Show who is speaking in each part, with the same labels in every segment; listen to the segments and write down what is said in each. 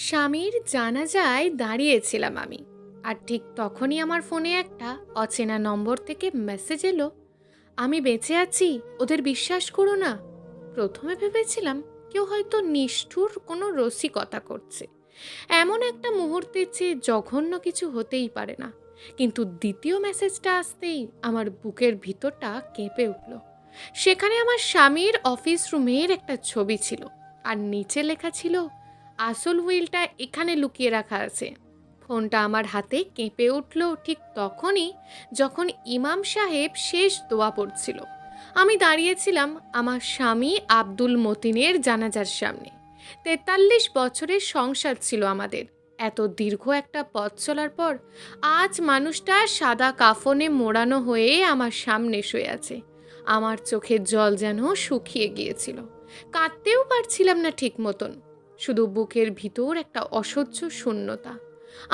Speaker 1: স্বামীর জানাজায় দাঁড়িয়েছিলাম আমি, আর ঠিক তখনই আমার ফোনে একটা অচেনা নম্বর থেকে মেসেজ এলো, আমি বেঁচে আছি, ওদের বিশ্বাস করো না। প্রথমে ভেবেছিলাম কেউ হয়তো নিষ্ঠুর কোনো রসিকতা করছে, এমন একটা মুহূর্তে যে জঘন্য কিছু হতেই পারে না। কিন্তু দ্বিতীয় মেসেজটা আসতেই আমার বুকের ভিতরটা কেঁপে উঠল। সেখানে আমার স্বামীর অফিস রুমের একটা ছবি ছিল, আর নিচে লেখা ছিল, আসল উইলটা এখানে লুকিয়ে রাখা আছে। ফোনটা আমার হাতে কেঁপে উঠল ঠিক তখনই যখন ইমাম সাহেব শেষ দোয়া পড়ছিল। আমি দাঁড়িয়েছিলাম আমার স্বামী আব্দুল মতিনের জানাজার সামনে। ৪৩ বছরের সংসার ছিল আমাদের। এত দীর্ঘ একটা পথ চলার পর আজ মানুষটা সাদা কাফনে মোড়ানো হয়ে আমার সামনে শুয়ে আছে। আমার চোখের জল যেন শুকিয়ে গিয়েছিল, কাঁদতেও পারছিলাম না ঠিক মতন। শুধু বুকের ভিতর একটা অসহ্য শূন্যতা।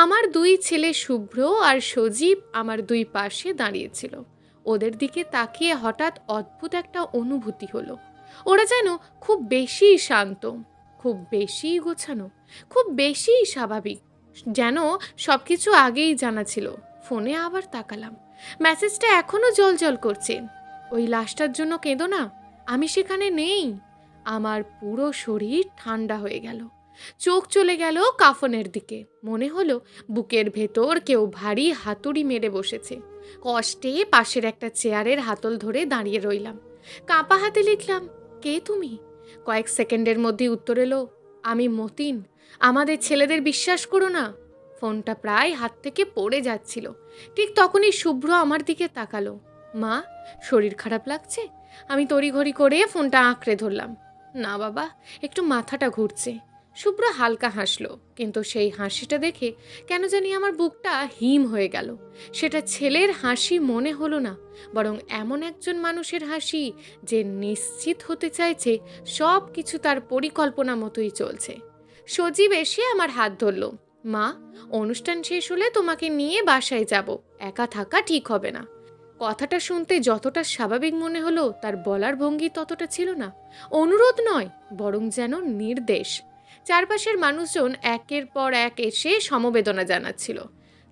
Speaker 1: আমার দুই ছেলে শুভ্র আর সজীব আমার দুই পাশে দাঁড়িয়েছিল। ওদের দিকে তাকিয়ে হঠাৎ অদ্ভুত একটা অনুভূতি হলো। ওরা যেন খুব বেশি শান্ত, খুব বেশি গোছানো, খুব বেশি স্বাভাবিক, যেন সব কিছু আগেই জানা ছিল। ফোনে আবার তাকালাম, মেসেজটা এখনো জল করছে, ওই লাশটার জন্য কেঁদো না, আমি সেখানে নেই। আমার পুরো শরীর ঠান্ডা হয়ে গেল, চোখ চলে গেল কাফনের দিকে। মনে হলো বুকের ভেতর কেউ ভারী হাতুড়ি মেরে বসেছে। কষ্টে পাশের একটা চেয়ারের হাতল ধরে দাঁড়িয়ে রইলাম, কাঁপা হাতে লিখলাম, কে তুমি? কয়েক সেকেন্ডের মধ্যে উত্তর এলো, আমি মতিন, আমাদের ছেলেদের বিশ্বাস করো না। ফোনটা প্রায় হাত থেকে পড়ে যাচ্ছিল। ঠিক তখনই শুভ্র আমার দিকে তাকালো, মা, শরীর খারাপ লাগছে? আমি তড়িঘড়ি করে ফোনটা আঁকড়ে ধরলাম। না বাবা, একটু মাথাটা ঘুরছে। শুভ্র হালকা হাসলো, কিন্তু সেই হাসিটা দেখে কেন জানি আমার বুকটা হিম হয়ে গেল। সেটা ছেলের হাসি মনে হলো না, বরং এমন একজন মানুষের হাসি যে নিশ্চিত হতে চাইছে সব কিছু তার পরিকল্পনা মতোই চলছে। সজীব এসে আমার হাত ধরল, মা, অনুষ্ঠান শেষ হলে তোমাকে নিয়ে বাসায় যাব, একা থাকা ঠিক হবে না। কথাটা শুনতে যতটা স্বাভাবিক মনে হলো, তার বলার ভঙ্গি ততটা ছিল না। অনুরোধ নয়, বরং যেন নির্দেশ। চারপাশের মানুষজন একের পর এক এসে সমবেদনা জানাচ্ছিল।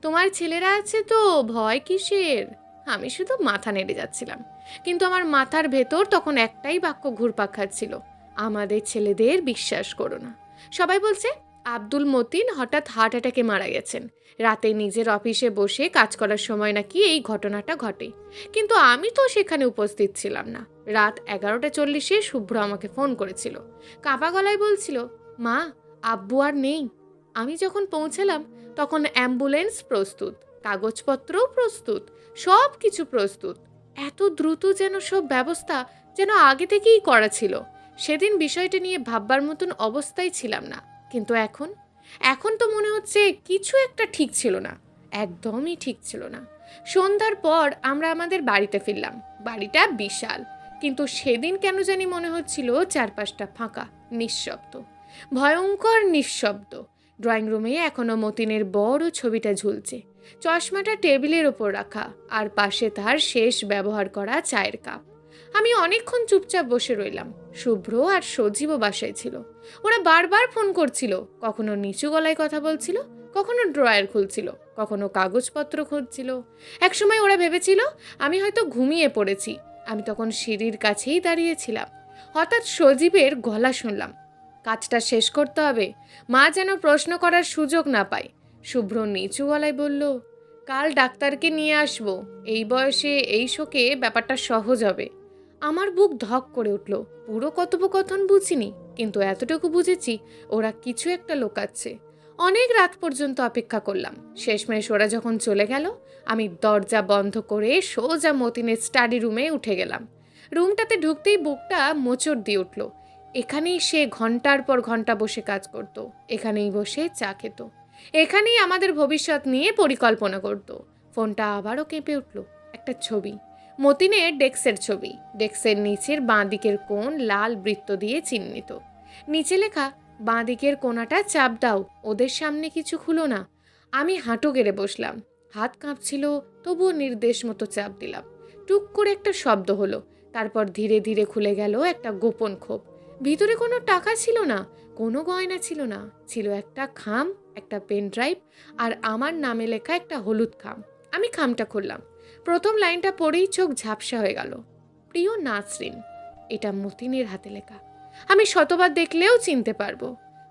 Speaker 1: তোমার ছেলেরা আছে তো, ভয় কিসের? আমি শুধু মাথা নেড়ে যাচ্ছিলাম, কিন্তু আমার মাথার ভেতর তখন একটাই বাক্য ঘুরপাক খাচ্ছিল, আমাদের ছেলেদের বিশ্বাস করো না। সবাই বলছে আব্দুল মতিন হঠাৎ হার্ট অ্যাটাকে মারা গেছেন, রাতে নিজের অফিসে বসে কাজ করার সময় নাকি এই ঘটনাটা ঘটে। কিন্তু আমি তো সেখানে উপস্থিত ছিলাম না। রাত 11:40 শুভ্র আমাকে ফোন করেছিল, কাঁপা গলায় বলছিল, মা, আব্বু আর নেই। আমি যখন পৌঁছালাম তখন অ্যাম্বুলেন্স প্রস্তুত, কাগজপত্রও প্রস্তুত, সব কিছু প্রস্তুত। এত দ্রুত যেন সব ব্যবস্থা যেন আগে থেকেই করা ছিল। সেদিন বিষয়টা নিয়ে ভাববার মতন অবস্থায় ছিলাম না, কিন্তু এখন এখন তো মনে হচ্ছে কিছু একটা ঠিক ছিল না, একদমই ঠিক ছিল না। সন্ধ্যার পর আমরা আমাদের বাড়িতে ফিরলাম। বাড়িটা বিশাল, কিন্তু সেদিন কেন জানি মনে হচ্ছিল চারপাশটা ফাঁকা, নিঃশব্দ, ভয়ঙ্কর নিঃশব্দ। ড্রয়িং রুমে এখনো মতিনের বড় ছবিটা ঝুলছে, চশমাটা টেবিলের ওপর রাখা, আর পাশে তার শেষ ব্যবহার করা চায়ের কাপ। আমি অনেকক্ষণ চুপচাপ বসে রইলাম। শুভ্র আর সজীবও বাসায় ছিল। ওরা বারবার ফোন করছিল, কখনো নিচু গলায় কথা বলছিল, কখনো ড্রয়ার খুলছিল, কখনো কাগজপত্র খুঁজছিল। একসময় ওরা ভেবেছিল আমি হয়তো ঘুমিয়ে পড়েছি। আমি তখন সিঁড়ির কাছেই দাঁড়িয়েছিলাম। হঠাৎ সজীবের গলা শুনলাম, কাজটা শেষ করতে হবে, মা যেন প্রশ্ন করার সুযোগ না পায়। শুভ্র নিচু গলায় বলল, কাল ডাক্তারকে নিয়ে আসবো, এই বয়সে এই শোকে ব্যাপারটা সহজ হবে। আমার বুক ধক করে উঠল। পুরো কথোপকথন বুঝিনি, কিন্তু এতটুকু বুঝেছি ওরা কিছু একটা লুকাচ্ছে। অনেক রাত পর্যন্ত অপেক্ষা করলাম। শেষমেশ ওরা যখন চলে গেল, আমি দরজা বন্ধ করে সোজা মতিনের স্টাডি রুমে উঠে গেলাম। রুমটাতে ঢুকতেই বুকটা মোচড় দিয়ে উঠল। এখানেই সে ঘন্টার পর ঘন্টা বসে কাজ করত, এখানেই বসে চা খেত, এখানেই আমাদের ভবিষ্যৎ নিয়ে পরিকল্পনা করত। ফোনটা আবারও কেঁপে উঠল। একটা ছবি, মতিনের ডেস্কের ছবি। ডেস্কের নিচের বাঁ দিকের কোণ লাল বৃত্ত দিয়ে চিহ্নিত, নিচে লেখা, বাঁ দিকের কোণাটা চাপ দাও, ওদের সামনে কিছু খুলো না। আমি হাঁটু গেড়ে বসলাম, হাত কাঁপছিল, তবুও নির্দেশ মতো চাপ দিলাম। টুক করে একটা শব্দ হলো, তারপর ধীরে ধীরে খুলে গেল একটা গোপন খোপ। ভিতরে কোনো টাকা ছিল না, কোনো গয়না ছিল না, ছিল একটা খাম, একটা পেন ড্রাইভ আর আমার নামে লেখা একটা হলুদ খাম। আমি খামটা খুললাম। প্রথম লাইনটা পড়েই চোখ ঝাপসা হয়ে গেল। প্রিয় নাসরিন। এটা মতিনের হাতে লেখা। আমি শতবার দেখলেও চিনতে পারবো।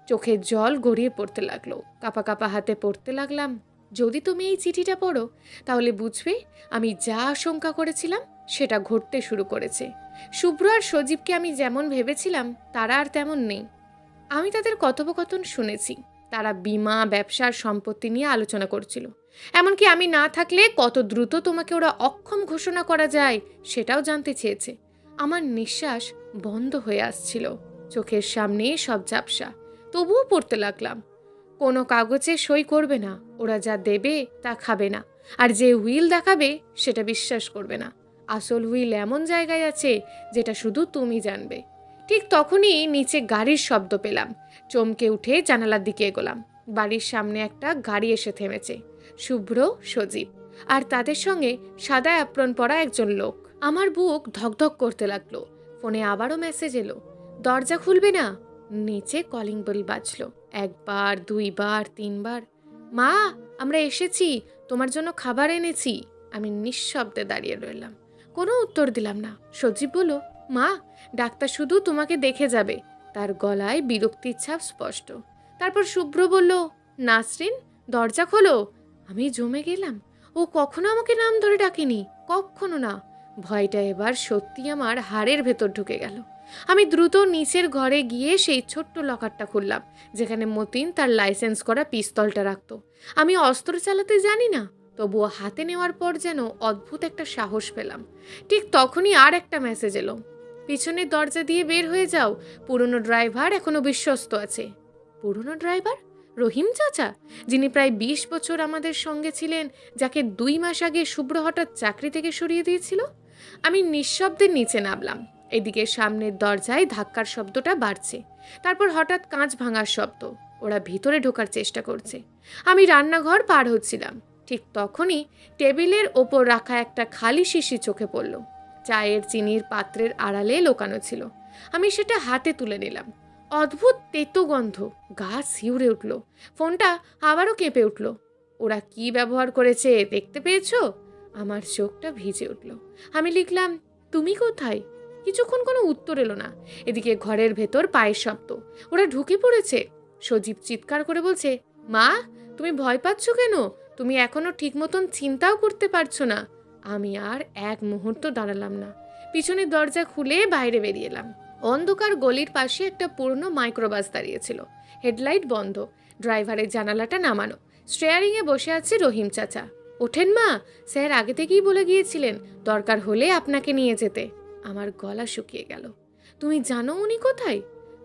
Speaker 1: চোখের জল গড়িয়ে পড়তে লাগলো। কাপা কাপা হাতে পড়তে লাগলাম, যদি তুমি এই চিঠিটা পড়ো তাহলে বুঝবে আমি যা আশঙ্কা করেছিলাম সেটা ঘটতে শুরু করেছে। শুভ্র আর সজীবকে আমি যেমন ভেবেছিলাম তারা আর তেমন নেই। আমি তাদের কথোপকথন শুনেছি। তারা বীমা, ব্যবসার সম্পত্তি নিয়ে আলোচনা করছিল। এমনকি আমি না থাকলে কত দ্রুত তোমাকে ওরা অক্ষম ঘোষণা করা যায় সেটাও জানতে চেয়েছে। আমার নিঃশ্বাস বন্ধ হয়ে আসছিল। চোখের সামনে সব ঝাপসা। তবুও পড়তে লাগলাম। কোনো কাগজে সই করবে না, ওরা যা দেবে তা খাবে না, আর যে হুইল দেখাবে সেটা বিশ্বাস করবে না। আসল হুইল এমন জায়গায় আছে যেটা শুধু তুমি জানবে। ঠিক তখনই নিচে গাড়ির শব্দ পেলাম। চমকে উঠে জানালার দিকে এগোলাম। বাড়ির সামনে একটা গাড়ি এসে থেমেছে। শুভ্র, সজীব আর তাদের সঙ্গে সাদা অ্যাপ্রন পরা একজন লোক। আমার বুক ধকধক করতে লাগলো। ফোনে আবারও মেসেজ এলো, দরজা খুলবে না। নিচে কলিং বেল বাজলো। একবার, দুইবার, তিনবার। মা, আমরা এসেছি, তোমার জন্য খাবার এনেছি। আমি নিঃশব্দে দাঁড়িয়ে রইলাম, কোনো উত্তর দিলাম না। সজীব বলল, মা, ডাক্তার শুধু তোমাকে দেখে যাবে। তার গলায় বিরক্তির ছাপ স্পষ্ট। তারপর শুভ্র বলল, নাসরিন, দরজা খোলো। আমি জমে গেলাম। ও কখনো আমাকে নাম ধরে ডাকেনি, কখনো না। ভয়টা এবার সত্যি আমার হাড়ের ভেতর ঢুকে গেল। আমি দ্রুত নিচের ঘরে গিয়ে সেই ছোট্ট লকারটা খুললাম যেখানে মতিন তার লাইসেন্স করা পিস্তলটা রাখত। আমি অস্ত্র চালাতে জানি না, তবুও হাতে নেওয়ার পর যেন অদ্ভুত একটা সাহস পেলাম। ঠিক তখনই আর একটা মেসেজ এলো, পিছনের দরজা দিয়ে বের হয়ে যাও, পুরনো ড্রাইভার এখনো বিশ্বস্ত আছে। পুরনো ড্রাইভার? রহিম চাচা, যিনি প্রায় 20 বছর আমাদের সঙ্গে ছিলেন, যাকে 2 মাস আগে শুভ্র হঠাৎ চাকরি থেকে সরিয়ে দিয়েছিল। আমি নিঃশব্দে নিচে নামলাম। এদিকে সামনের দরজায় ধাক্কার শব্দটা বাড়ছে। তারপর হঠাৎ কাঁচ ভাঙার শব্দ। ওরা ভিতরে ঢোকার চেষ্টা করছে। আমি রান্নাঘর পার হচ্ছিলাম। ঠিক তখনই টেবিলের ওপর রাখা একটা খালি শিশি চোখে পড়ল। চায়ের চিনির পাত্রের আড়ালে লুকানো ছিল। আমি সেটা হাতে তুলে নিলাম। অদ্ভুত তেতো গন্ধ, গা শিউরে উঠল। ফোনটা আবারও কেঁপে উঠল। ওরা কি ব্যবহার করেছে দেখতে পেয়েছো? আমার চোখটা ভিজে উঠল। আমি লিখলাম, তুমি কোথায়? কিছুক্ষণ কোনো উত্তর এলো না। এদিকে ঘরের ভেতর পায়ের শব্দ। ওরা ঢুকে পড়েছে। সজীব চিৎকার করে বলছে, মা, তুমি ভয় পাচ্ছ কেন? তুমি এখনো ঠিক মতন চিন্তাও করতে পারছো না। আমি আর এক মুহূর্ত দাঁড়ালাম না। পিছনের দরজা খুলে বাইরে বেরিয়ে এলাম। অন্ধকার গলির পাশে একটা পুরনো মাইক্রোবাস দাঁড়িয়েছিল। হেডলাইট বন্ধ, ড্রাইভারের জানালাটা নামানো। স্টেয়ারিংয়ে বসে আছে রহিম চাচা। ওঠেন মা, স্যার আগে থেকেই বলে গিয়েছিলেন দরকার হলে আপনাকে নিয়ে যেতে। আমার গলা শুকিয়ে গেল। তুমি জানো উনি কোথায়?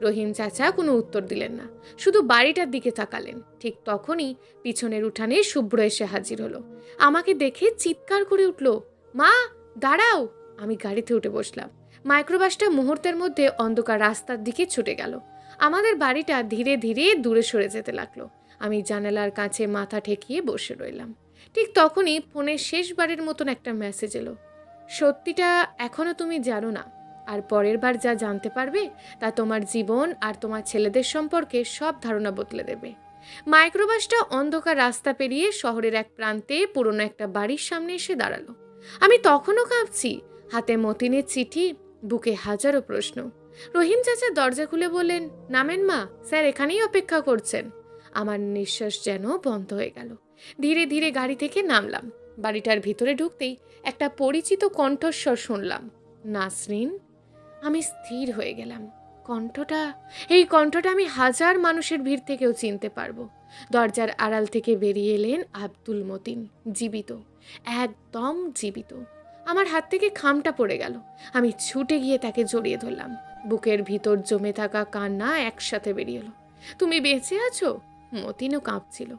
Speaker 1: রহিম চাচা কোনো উত্তর দিলেন না, শুধু বাড়িটার দিকে তাকালেন। ঠিক তখনই পিছনের উঠানে শুভ্র এসে হাজির হলো। আমাকে দেখে চিৎকার করে উঠল, মা, দাঁড়াও। আমি গাড়িতে উঠে বসলাম। মাইক্রোবাসটা মুহূর্তের মধ্যে অন্ধকার রাস্তার দিকে ছুটে গেল। আমাদের বাড়িটা ধীরে ধীরে দূরে সরে যেতে লাগলো। আমি জানালার কাছে মাথা ঠেকিয়ে বসে রইলাম। ঠিক তখনই ফোনের শেষবারের মতন একটা মেসেজ এলো, সত্যিটা এখনো তুমি জানো না, আর পরের বার যা জানতে পারবে তা তোমার জীবন আর তোমার ছেলেদের সম্পর্কে সব ধারণা বদলে দেবে। মাইক্রোবাসটা অন্ধকার রাস্তা পেরিয়ে শহরের এক প্রান্তে পুরনো একটা বাড়ির সামনে এসে দাঁড়ালো। আমি তখনও কাঁপছি, হাতে মতিনের চিঠি, বুকে হাজারো প্রশ্ন। রহিম চাচা দরজা খুলে বললেন, নামেন মা, স্যার এখানেই অপেক্ষা করছেন। আমার নিঃশ্বাস যেন বন্ধ হয়ে গেল। ধীরে ধীরে গাড়ি থেকে নামলাম। বাড়িটার ভিতরে ঢুকতেই একটা পরিচিত কণ্ঠস্বর শুনলাম, নাসরিন। আমি স্থির হয়ে গেলাম। এই কণ্ঠটা আমি হাজার মানুষের ভিড় থেকেও চিনতে পারবো। দরজার আড়াল থেকে বেরিয়ে এলেন আব্দুল মতিন, জীবিত, একদম জীবিত। আমার হাত থেকে খামটা পড়ে গেল। আমি ছুটে গিয়ে তাকে জড়িয়ে ধরলাম। বুকের ভিতর জমে থাকা কান্না একসাথে বেরিয়ে এলো। তুমি বেঁচে আছো? মতিনও কাঁপছিল।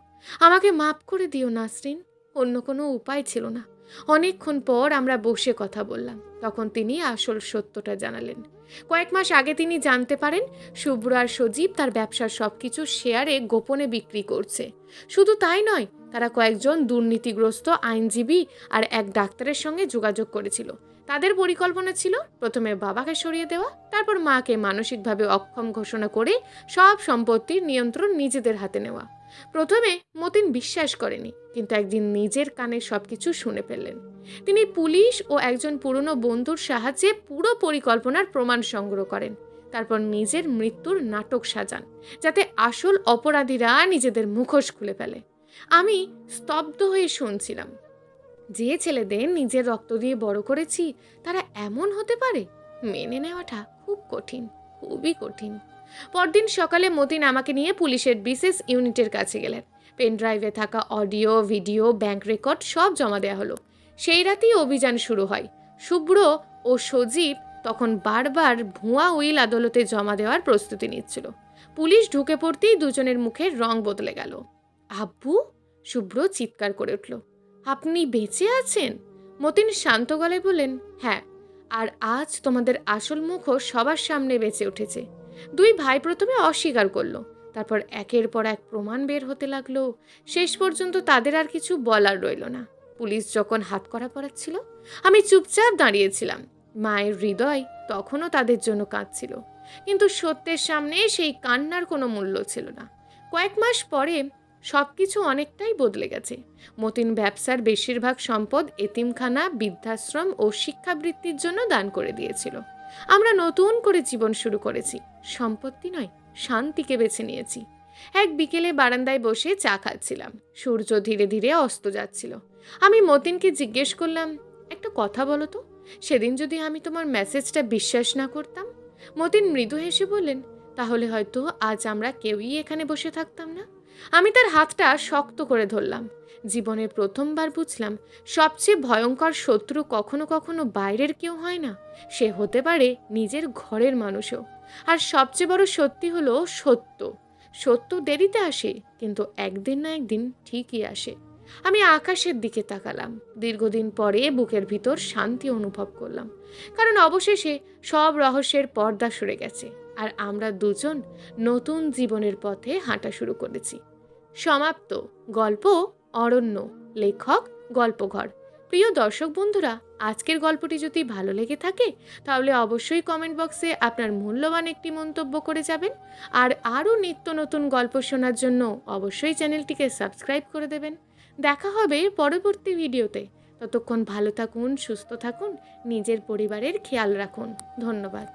Speaker 1: আমাকে মাফ করে দিও নাসরিন, অন্য কোনো উপায় ছিল না। অনেকক্ষণ পর আমরা বসে কথা বললাম। তখন তিনি আসল সত্যটা জানালেন। কয়েক মাস আগে তিনি জানতে পারেন শুভ্র আর সজীব তার ব্যবসার সবকিছু শেয়ারে গোপনে বিক্রি করছে। শুধু তাই নয়, তারা কয়েকজন দুর্নীতিগ্রস্ত আইনজীবী আর এক ডাক্তারের সঙ্গে যোগাযোগ করেছিল। তাদের পরিকল্পনা ছিল প্রথমে বাবাকে সরিয়ে দেওয়া, তারপর মাকে মানসিকভাবে অক্ষম ঘোষণা করে সব সম্পত্তির নিয়ন্ত্রণ নিজেদের হাতে নেওয়া। প্রথমে মতিন বিশ্বাস করেনি, কিন্তু একদিন নিজের কানে সবকিছু শুনে ফেললেন। তিনি পুলিশ ও একজন পুরনো বন্ধুর সাহায্যে পুরো পরিকল্পনার প্রমাণ সংগ্রহ করেন। তারপর নিজের মৃত্যুর নাটক সাজান, যাতে আসল অপরাধীরা নিজেদের মুখোশ খুলে ফেলে। আমি স্তব্ধ হয়ে শুনছিলাম। যে ছেলেদের নিজের রক্ত দিয়ে বড় করেছি, তারা এমন হতে পারে? মেনে নেওয়াটা খুব কঠিন, খুবই কঠিন। পরদিন সকালে মতিন আমাকে নিয়ে পুলিশের বিশেষ ইউনিটের কাছে গেলেন। পেন ড্রাইভে থাকা অডিও, ভিডিও, ব্যাংক রেকর্ড সব জমা দেওয়া হলো। সেই রাতেই অভিযান শুরু হয়। শুভ্র ও সজীব তখন বারবার ভুয়া উইল আদালতে জমা দেওয়ার প্রস্তুতি নিচ্ছিল। পুলিশ ঢুকে পড়তেই দুজনের মুখের রং বদলে গেল। আব্বু! শুভ্র চিৎকার করে উঠল। আপনি বেঁচে আছেন? মতিন শান্ত গলায় বললেন, হ্যাঁ, আর আজ তোমাদের আসল মুখও সবার সামনে বেঁচে উঠেছে। দুই ভাই প্রথমে অস্বীকার করলো, তারপর একের পর এক প্রমাণ বের হতে লাগলো। শেষ পর্যন্ত তাদের আর কিছু বলার রইল না। পুলিশ যখন হাতকড়া পরাচ্ছিল, আমি চুপচাপ দাঁড়িয়েছিলাম। মায়ের হৃদয় তখনও তাদের জন্য কাঁদছিল, কিন্তু সত্যের সামনে সেই কান্নার কোনো মূল্য ছিল না। কয়েক মাস পরে সবকিছু অনেকটাই বদলে গেছে। মতিন ব্যবসার বেশিরভাগ সম্পদ এতিমখানা, বৃদ্ধাশ্রম ও শিক্ষাবৃত্তির জন্য দান করে দিয়েছিল। আমরা নতুন করে জীবন শুরু করেছি। সম্পত্তি নয়, শান্তিকে বেছে নিয়েছি। এক বিকেলে বারান্দায় বসে চা খাচ্ছিলাম। সূর্য ধীরে ধীরে অস্ত যাচ্ছিল। আমি মতিনকে জিজ্ঞেস করলাম, একটা কথা বলো তো, সেদিন যদি আমি তোমার মেসেজটা বিশ্বাস না করতাম? মতিন মৃদু হেসে বললেন, তাহলে হয়তো আজ আমরা কেউই এখানে বসে থাকতাম না। আমি তার হাতটা শক্ত করে ধরলাম। জীবনে প্রথমবার বুঝলাম, সবচেয়ে ভয়ঙ্কর শত্রু কখনো কখনো বাইরের কেউ হয় না, সে হতে পারে নিজের ঘরের মানুষও। আর সবচেয়ে বড় সত্যি হলো সত্য। সত্য দেরিতে আসে, কিন্তু একদিন না একদিন ঠিকই আসে। আমি আকাশের দিকে তাকালাম। দীর্ঘদিন পরে বুকের ভিতর শান্তি অনুভব করলাম, কারণ অবশেষে সব রহস্যের পর্দা সরে গেছে, আর আমরা দুজন নতুন জীবনের পথে হাঁটা শুরু করেছি। সমাপ্ত। গল্প অরণ্য, লেখক গল্পঘর। প্রিয় দর্শক বন্ধুরা, আজকের গল্পটি যদি ভালো লেগে থাকে, তাহলে অবশ্যই কমেন্ট বক্সে আপনার মূল্যবান একটি মন্তব্য করে যাবেন। আর আরও নিত্য নতুন গল্প শোনার জন্য অবশ্যই চ্যানেলটিকে সাবস্ক্রাইব করে দেবেন। দেখা হবে পরবর্তী ভিডিওতে। ততক্ষণ ভালো থাকুন, সুস্থ থাকুন, নিজের পরিবারের খেয়াল রাখুন। ধন্যবাদ।